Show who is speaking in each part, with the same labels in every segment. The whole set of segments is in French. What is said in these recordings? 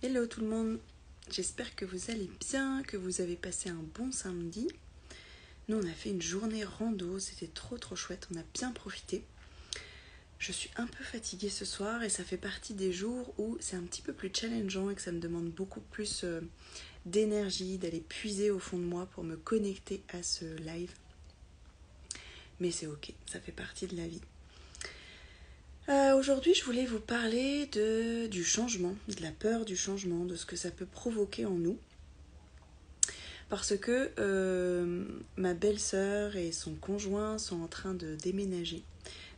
Speaker 1: Hello tout le monde, j'espère que vous allez bien, que vous avez passé un bon samedi. Nous on a fait une journée rando, c'était trop chouette, on a bien profité. Je suis un peu fatiguée ce soir et ça fait partie des jours où c'est un petit peu plus challengeant et que ça me demande beaucoup plus d'énergie, d'aller puiser au fond de moi pour me connecter à ce live. Mais c'est ok, ça fait partie de la vie. Aujourd'hui, je voulais vous parler du changement, de la peur du changement, de ce que ça peut provoquer en nous. Parce que ma belle-sœur et son conjoint sont en train de déménager,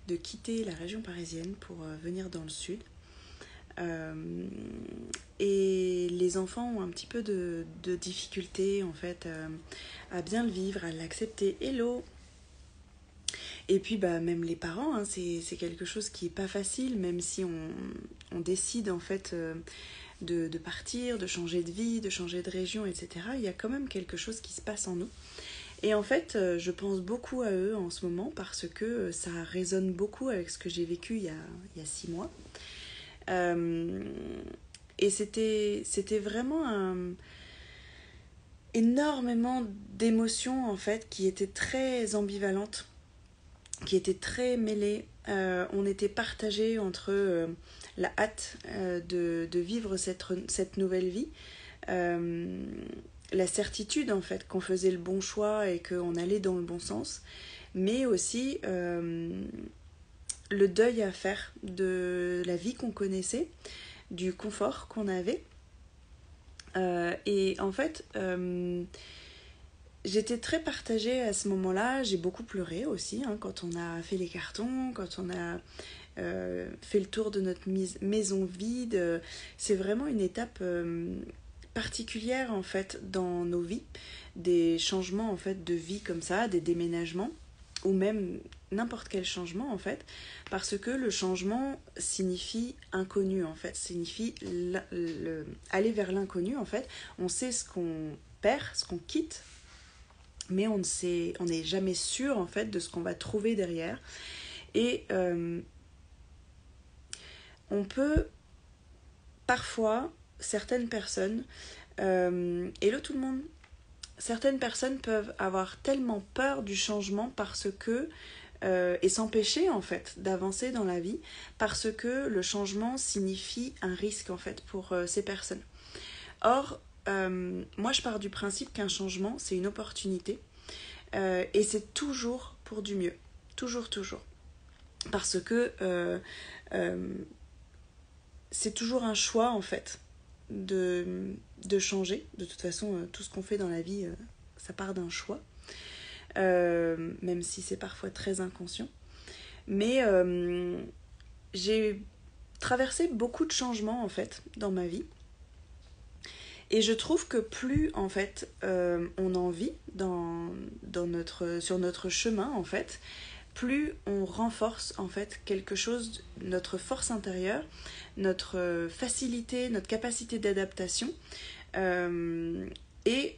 Speaker 1: de quitter la région parisienne pour venir dans le sud. Et les enfants ont un petit peu de difficulté en fait à bien le vivre, à l'accepter. Hello! Et puis même les parents, c'est quelque chose qui n'est pas facile, même si on décide en fait de partir, de changer de vie, de changer de région, etc. Il y a quand même quelque chose qui se passe en nous. Et en fait, je pense beaucoup à eux en ce moment parce que ça résonne beaucoup avec ce que j'ai vécu il y a 6 mois. Et c'était vraiment énormément d'émotions en fait qui étaient très ambivalentes, qui était très mêlée. On était partagés entre la hâte de vivre cette nouvelle vie, la certitude en fait qu'on faisait le bon choix et qu'on allait dans le bon sens, mais aussi le deuil à faire de la vie qu'on connaissait, du confort qu'on avait. Et en fait... j'étais très partagée à ce moment-là, j'ai beaucoup pleuré aussi quand on a fait les cartons, quand on a fait le tour de notre maison vide. C'est vraiment une étape particulière en fait dans nos vies, des changements en fait de vie comme ça, des déménagements ou même n'importe quel changement en fait, parce que le changement signifie inconnu en fait, signifie aller vers l'inconnu en fait. On sait ce qu'on perd, ce qu'on quitte, mais on n'est jamais sûr en fait de ce qu'on va trouver derrière. Et on peut parfois, certaines personnes, hello tout le monde, certaines personnes peuvent avoir tellement peur du changement parce que et s'empêcher en fait d'avancer dans la vie parce que le changement signifie un risque en fait pour ces personnes. Or, moi je pars du principe qu'un changement c'est une opportunité et c'est toujours pour du mieux, toujours parce que c'est toujours un choix en fait de changer. De toute façon tout ce qu'on fait dans la vie ça part d'un choix, même si c'est parfois très inconscient, mais j'ai traversé beaucoup de changements en fait dans ma vie. Et je trouve que plus en fait on en vit sur notre chemin en fait, plus on renforce en fait quelque chose, notre force intérieure, notre facilité, notre capacité d'adaptation et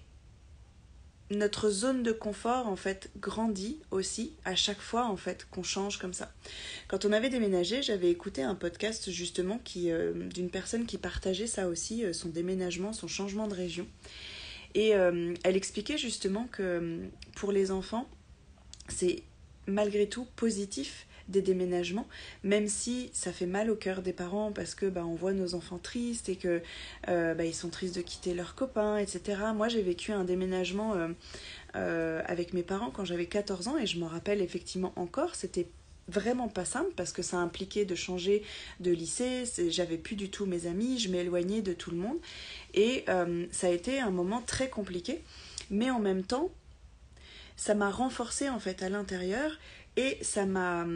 Speaker 1: notre zone de confort en fait grandit aussi à chaque fois en fait qu'on change comme ça. Quand on avait déménagé, j'avais écouté un podcast justement d'une personne qui partageait ça aussi, son déménagement, son changement de région. Et elle expliquait justement que pour les enfants, c'est malgré tout positif des déménagements, même si ça fait mal au cœur des parents parce que on voit nos enfants tristes et que ils sont tristes de quitter leurs copains, etc. Moi j'ai vécu un déménagement avec mes parents quand j'avais 14 ans et je m'en rappelle effectivement encore. C'était vraiment pas simple parce que ça impliquait de changer de lycée, j'avais plus du tout mes amis, je m'éloignais de tout le monde et ça a été un moment très compliqué, mais en même temps ça m'a renforcée en fait à l'intérieur et ça m'a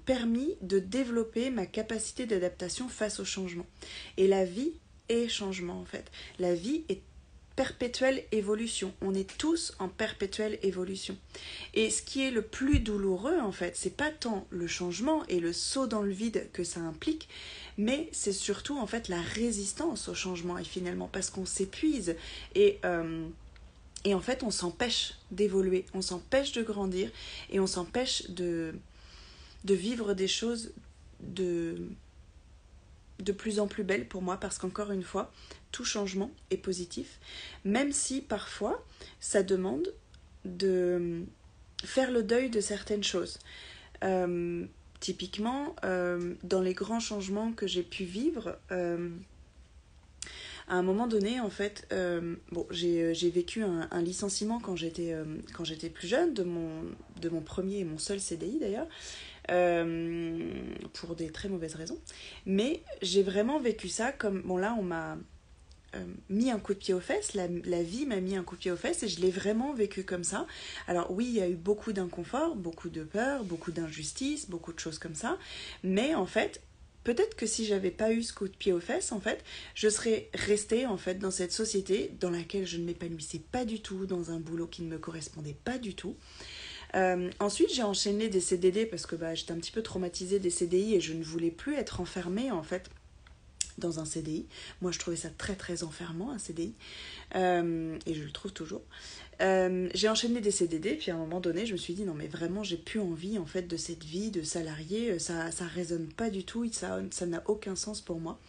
Speaker 1: permis de développer ma capacité d'adaptation face au changement. Et la vie est changement en fait. La vie est perpétuelle évolution. On est tous en perpétuelle évolution. Et ce qui est le plus douloureux en fait, c'est pas tant le changement et le saut dans le vide que ça implique, mais c'est surtout en fait la résistance au changement et finalement parce qu'on s'épuise et en fait, on s'empêche d'évoluer, on s'empêche de grandir et on s'empêche de vivre des choses de plus en plus belle pour moi parce qu'encore une fois, tout changement est positif, même si parfois ça demande de faire le deuil de certaines choses. Typiquement, dans les grands changements que j'ai pu vivre, à un moment donné, en fait, j'ai vécu un licenciement quand j'étais plus jeune, de mon premier et mon seul CDI d'ailleurs, pour des très mauvaises raisons. Mais j'ai vraiment vécu ça comme, bon là, on m'a mis un coup de pied aux fesses, la vie m'a mis un coup de pied aux fesses et je l'ai vraiment vécu comme ça. Alors oui, il y a eu beaucoup d'inconfort, beaucoup de peur, beaucoup d'injustice, beaucoup de choses comme ça, mais en fait, peut-être que si j'avais pas eu ce coup de pied aux fesses, en fait, je serais restée en fait dans cette société dans laquelle je ne m'épanouissais pas du tout, dans un boulot qui ne me correspondait pas du tout. Ensuite, j'ai enchaîné des CDD parce que j'étais un petit peu traumatisée des CDI et je ne voulais plus être enfermée en fait dans un CDI. Moi, je trouvais ça très très enfermant, un CDI, et je le trouve toujours. J'ai enchaîné des CDD, puis à un moment donné, je me suis dit non mais vraiment, j'ai plus envie en fait de cette vie de salarié, ça résonne pas du tout, ça n'a aucun sens pour moi.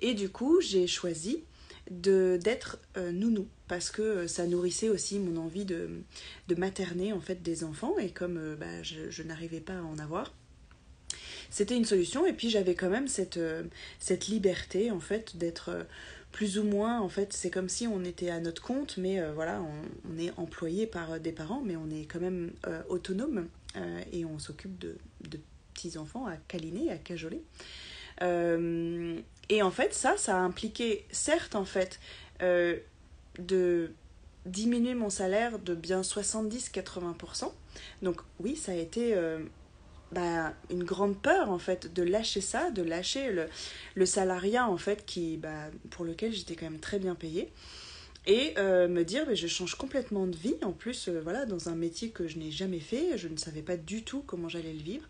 Speaker 1: Et du coup, j'ai choisi d'être nounou parce que ça nourrissait aussi mon envie de materner en fait des enfants et comme je n'arrivais pas à en avoir, c'était une solution. Et puis j'avais quand même cette liberté en fait d'être plus ou moins, en fait c'est comme si on était à notre compte, mais voilà, on est employé par des parents, mais on est quand même autonome, et on s'occupe de petits enfants à câliner, à cajoler. Et en fait ça a impliqué certes en fait de diminuer mon salaire de bien 70-80%. Donc oui, ça a été une grande peur en fait de lâcher ça, de lâcher le salariat en fait pour lequel j'étais quand même très bien payée, et me dire je change complètement de vie en plus, voilà, dans un métier que je n'ai jamais fait, je ne savais pas du tout comment j'allais le vivre,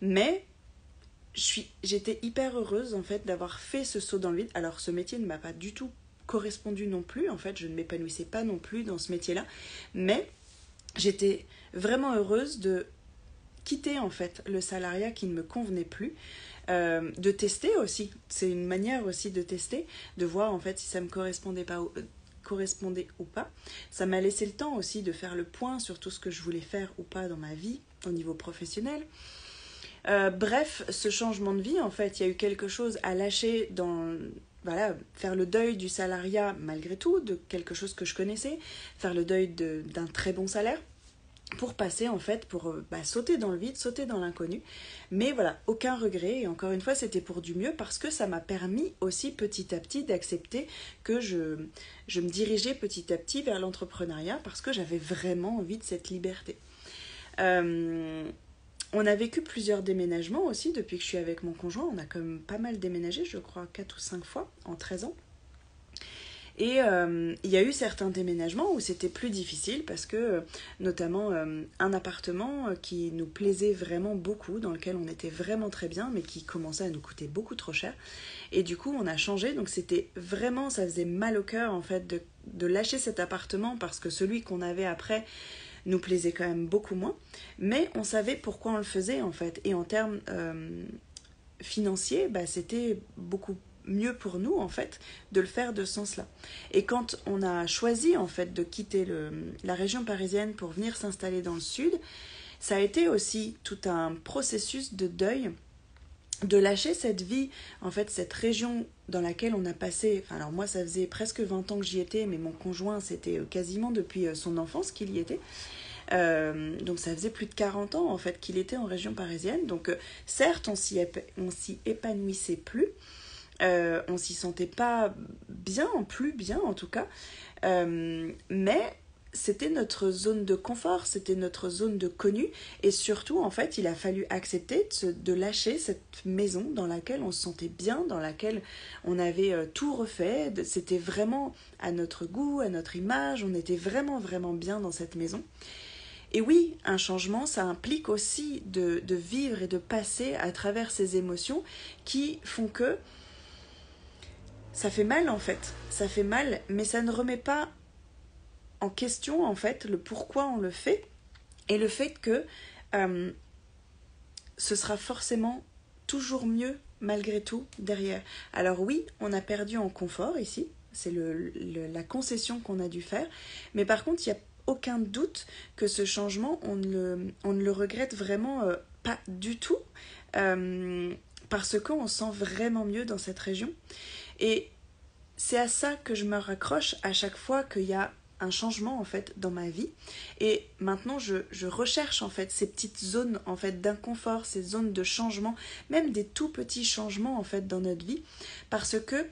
Speaker 1: mais j'étais hyper heureuse en fait d'avoir fait ce saut dans le vide. Alors ce métier ne m'a pas du tout correspondu non plus, en fait je ne m'épanouissais pas non plus dans ce métier là, mais j'étais vraiment heureuse de quitter en fait le salariat qui ne me convenait plus, de tester aussi, c'est une manière aussi de tester, de voir en fait si ça me correspondait ou pas. Ça m'a laissé le temps aussi de faire le point sur tout ce que je voulais faire ou pas dans ma vie au niveau professionnel. Bref, ce changement de vie, en fait, il y a eu quelque chose à lâcher faire le deuil du salariat malgré tout, de quelque chose que je connaissais, faire le deuil d'un très bon salaire, pour passer en fait, pour sauter dans le vide, sauter dans l'inconnu. Mais voilà, aucun regret, et encore une fois c'était pour du mieux parce que ça m'a permis aussi petit à petit d'accepter que je me dirigeais petit à petit vers l'entrepreneuriat parce que j'avais vraiment envie de cette liberté. On a vécu plusieurs déménagements aussi depuis que je suis avec mon conjoint, on a quand même pas mal déménagé, je crois 4 ou 5 fois en 13 ans. Et il y a eu certains déménagements où c'était plus difficile parce que, notamment, un appartement qui nous plaisait vraiment beaucoup, dans lequel on était vraiment très bien, mais qui commençait à nous coûter beaucoup trop cher. Et du coup, on a changé, donc c'était vraiment, ça faisait mal au cœur en fait de lâcher cet appartement parce que celui qu'on avait après nous plaisait quand même beaucoup moins. Mais on savait pourquoi on le faisait en fait. Et en termes financiers, c'était beaucoup mieux pour nous en fait de le faire de ce sens-là. Et quand on a choisi en fait de quitter la région parisienne pour venir s'installer dans le sud, ça a été aussi tout un processus de deuil, de lâcher cette vie, en fait cette région dans laquelle on a passé, alors moi ça faisait presque 20 ans que j'y étais, mais mon conjoint c'était quasiment depuis son enfance qu'il y était. Donc ça faisait plus de 40 ans en fait qu'il était en région parisienne, donc certes on s'y épanouissait plus, on s'y sentait pas bien, plus bien en tout cas, mais c'était notre zone de confort, c'était notre zone de connu, et surtout en fait il a fallu accepter de lâcher cette maison dans laquelle on se sentait bien, dans laquelle on avait tout refait, c'était vraiment à notre goût, à notre image, on était vraiment vraiment bien dans cette maison. Et oui, un changement, ça implique aussi de vivre et de passer à travers ces émotions qui font que ça fait mal en fait, ça fait mal, mais ça ne remet pas en question en fait le pourquoi on le fait et le fait que ce sera forcément toujours mieux malgré tout derrière. Alors oui, on a perdu en confort ici, c'est la concession qu'on a dû faire, mais par contre, il n'y a aucun doute que ce changement, on ne le regrette vraiment pas du tout, parce qu'on se sent vraiment mieux dans cette région. Et c'est à ça que je me raccroche à chaque fois qu'il y a un changement en fait dans ma vie, et maintenant je recherche en fait ces petites zones en fait d'inconfort, ces zones de changement, même des tout petits changements en fait dans notre vie, parce que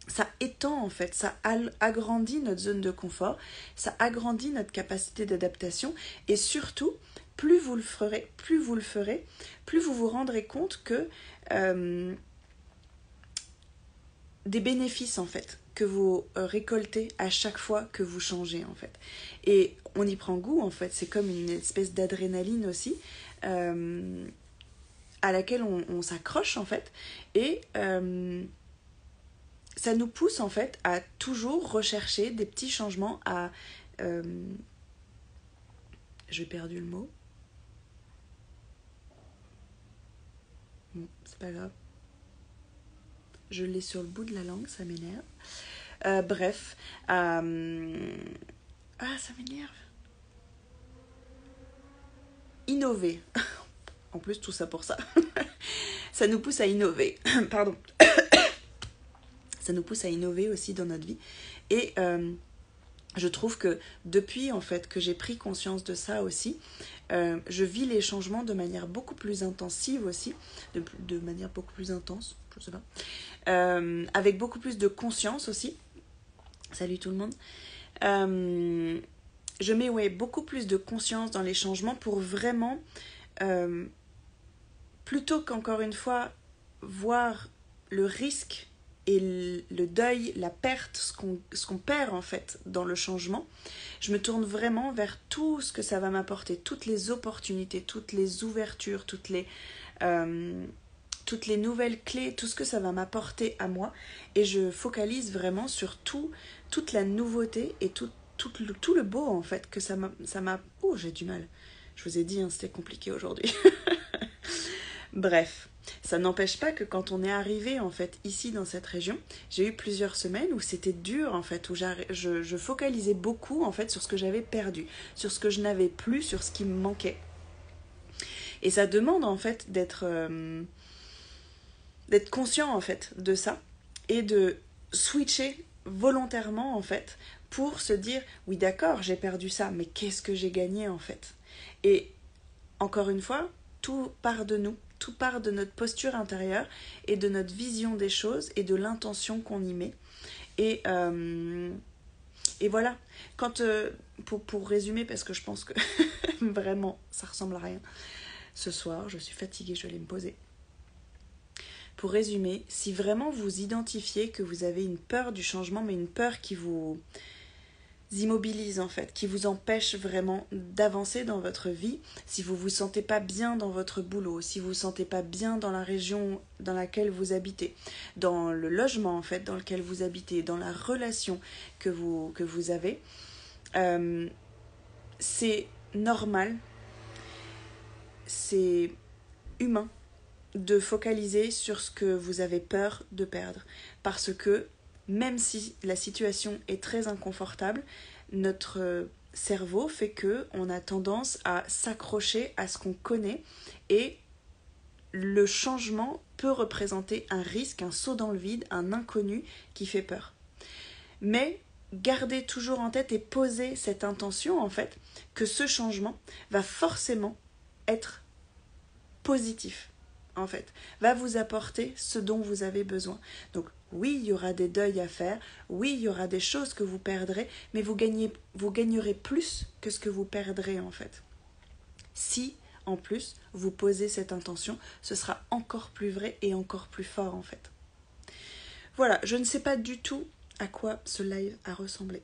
Speaker 1: ça étend en fait, ça agrandit notre zone de confort, ça agrandit notre capacité d'adaptation, et surtout plus vous le ferez, plus vous vous rendrez compte que des bénéfices en fait que vous récoltez à chaque fois que vous changez en fait. Et on y prend goût en fait, c'est comme une espèce d'adrénaline aussi à laquelle on s'accroche en fait, et ça nous pousse en fait à toujours rechercher des petits changements, à j'ai perdu le mot, bon c'est pas grave, je l'ai sur le bout de la langue, ça m'énerve. Bref, ça m'énerve. Innover. En plus, tout ça pour ça. Ça nous pousse à innover. Pardon. Ça nous pousse à innover aussi dans notre vie. Et je trouve que depuis en fait que j'ai pris conscience de ça aussi, je vis les changements de manière beaucoup plus intensive aussi, de manière beaucoup plus intense, je sais pas, avec beaucoup plus de conscience aussi. Salut tout le monde. Je mets beaucoup plus de conscience dans les changements pour vraiment, plutôt qu'encore une fois, voir le risque et le deuil, la perte, ce qu'on perd en fait dans le changement, je me tourne vraiment vers tout ce que ça va m'apporter, toutes les opportunités, toutes les ouvertures, toutes les nouvelles clés, tout ce que ça va m'apporter à moi, et je focalise vraiment sur toute la nouveauté et tout le beau en fait que ça m'a... Oh, j'ai du mal. Je vous ai dit, hein, c'était compliqué aujourd'hui. Bref, ça n'empêche pas que quand on est arrivé en fait ici dans cette région, j'ai eu plusieurs semaines où c'était dur en fait, où je focalisais beaucoup en fait sur ce que j'avais perdu, sur ce que je n'avais plus, sur ce qui me manquait. Et ça demande en fait d'être conscient en fait de ça, et de switcher volontairement en fait pour se dire oui d'accord, j'ai perdu ça, mais qu'est-ce que j'ai gagné en fait. Et encore une fois, tout part de nous, tout part de notre posture intérieure et de notre vision des choses et de l'intention qu'on y met. Et voilà, quand pour résumer, parce que je pense que vraiment ça ressemble à rien ce soir, je suis fatiguée, je vais me poser. Pour résumer, si vraiment vous identifiez que vous avez une peur du changement, mais une peur qui vous immobilise en fait, qui vous empêche vraiment d'avancer dans votre vie, si vous vous sentez pas bien dans votre boulot, si vous vous sentez pas bien dans la région dans laquelle vous habitez, dans le logement en fait dans lequel vous habitez, dans la relation que vous avez, c'est normal, c'est humain de focaliser sur ce que vous avez peur de perdre, parce que même si la situation est très inconfortable, notre cerveau fait que on a tendance à s'accrocher à ce qu'on connaît, et le changement peut représenter un risque, un saut dans le vide, un inconnu qui fait peur. Mais gardez toujours en tête et posez cette intention en fait que ce changement va forcément être positif en fait, va vous apporter ce dont vous avez besoin. Donc oui, il y aura des deuils à faire, oui, il y aura des choses que vous perdrez, mais vous gagnerez plus que ce que vous perdrez en fait. Si, en plus, vous posez cette intention, ce sera encore plus vrai et encore plus fort en fait. Voilà, je ne sais pas du tout à quoi ce live a ressemblé.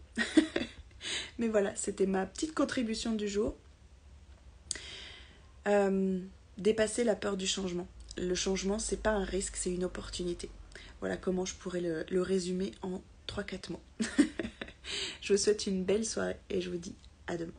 Speaker 1: Mais voilà, c'était ma petite contribution du jour. Dépasser la peur du changement. Le changement, c'est pas un risque, c'est une opportunité. Voilà comment je pourrais le résumer en 3-4 mots. Je vous souhaite une belle soirée et je vous dis à demain.